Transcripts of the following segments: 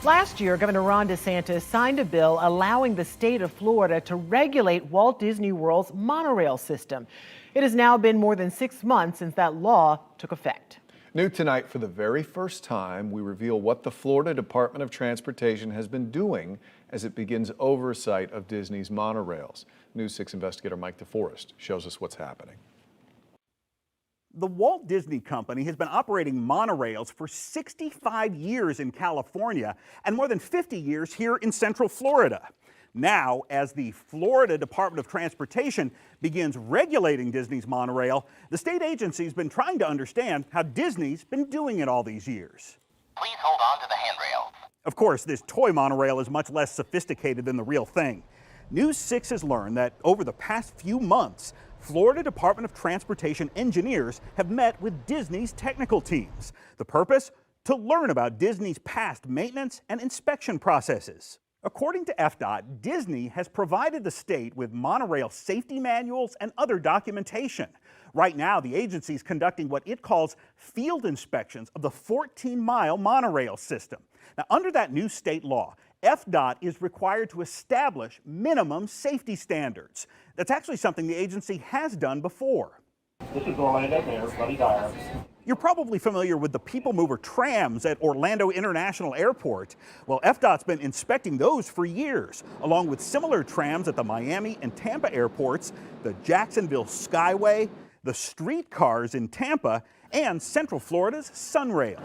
Last year, Governor Ron DeSantis signed a bill allowing the state of Florida to regulate Walt Disney World's monorail system. It has now been more than 6 months since that law took effect. New tonight, for the very first time, we reveal what the Florida Department of Transportation has been doing as it begins oversight of Disney's monorails. News 6 investigator Mike DeForest shows us what's happening. The Walt Disney Company has been operating monorails for 65 years in California and more than 50 years here in Central Florida. Now, as the Florida Department of Transportation begins regulating Disney's monorail, the state agency's been trying to understand how Disney's been doing it all these years. Please hold on to the handrail. Of course, this toy monorail is much less sophisticated than the real thing. News 6 has learned that over the past few months, Florida Department of Transportation engineers have met with Disney's technical teams. The purpose? To learn about Disney's past maintenance and inspection processes. According to FDOT, Disney has provided the state with monorail safety manuals and other documentation. Right now, the agency is conducting what it calls field inspections of the 14-mile monorail system. Now, under that new state law, FDOT is required to establish minimum safety standards. That's actually something the agency has done before. This is Orlando Mayor, Buddy Dyer. You're probably familiar with the People Mover trams at Orlando International Airport. Well, FDOT's been inspecting those for years, along with similar trams at the Miami and Tampa airports, the Jacksonville Skyway, the streetcars in Tampa, and Central Florida's Sunrail.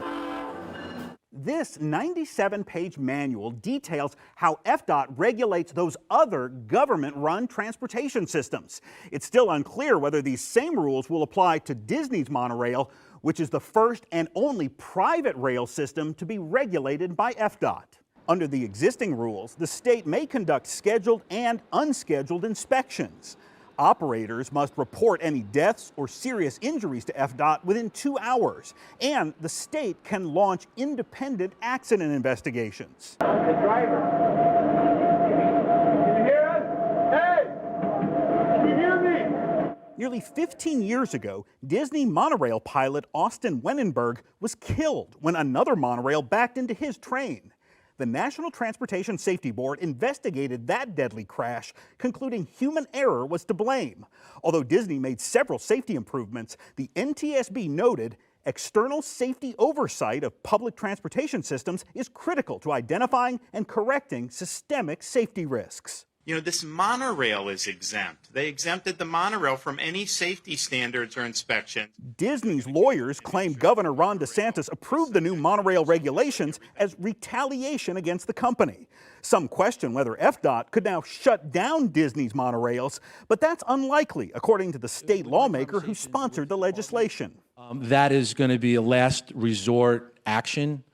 This 97-page manual details how FDOT regulates those other government-run transportation systems. It's still unclear whether these same rules will apply to Disney's monorail, which is the first and only private rail system to be regulated by FDOT. Under the existing rules, the state may conduct scheduled and unscheduled inspections. Operators must report any deaths or serious injuries to FDOT within 2 hours, and the state can launch independent accident investigations. The driver. Can you hear us? Hey! Can you hear me? Nearly 15 years ago, Disney monorail pilot Austin Wenenberg was killed when another monorail backed into his train. The National Transportation Safety Board investigated that deadly crash, concluding human error was to blame. Although Disney made several safety improvements, the NTSB noted external safety oversight of public transportation systems is critical to identifying and correcting systemic safety risks. You know, this monorail is exempt. They exempted the monorail from any safety standards or inspections. Disney's lawyers claim Governor Ron DeSantis approved the new monorail regulations as retaliation against the company. Some question whether FDOT could now shut down Disney's monorails, but that's unlikely, according to the state lawmaker who sponsored the legislation. That is going to be a last resort action.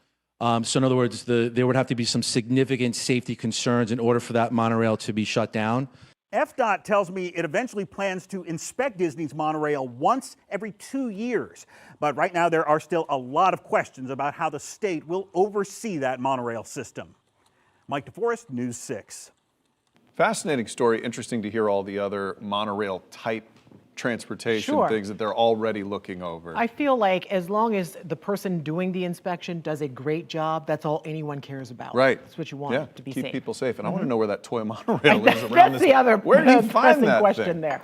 So in other words, there would have to be some significant safety concerns in order for that monorail to be shut down. FDOT tells me it eventually plans to inspect Disney's monorail once every 2 years. But right now there are still a lot of questions about how the state will oversee that monorail system. Mike DeForest, News 6. Fascinating story. Interesting to hear all the other monorail type transportation things that they're already looking over. I feel like as long as the person doing the inspection does a great job, that's all anyone cares about. Right. That's what you want to be safe. Keep people safe. And I want to know where that toy monorail is around That's the other Where do you find that question thing? there.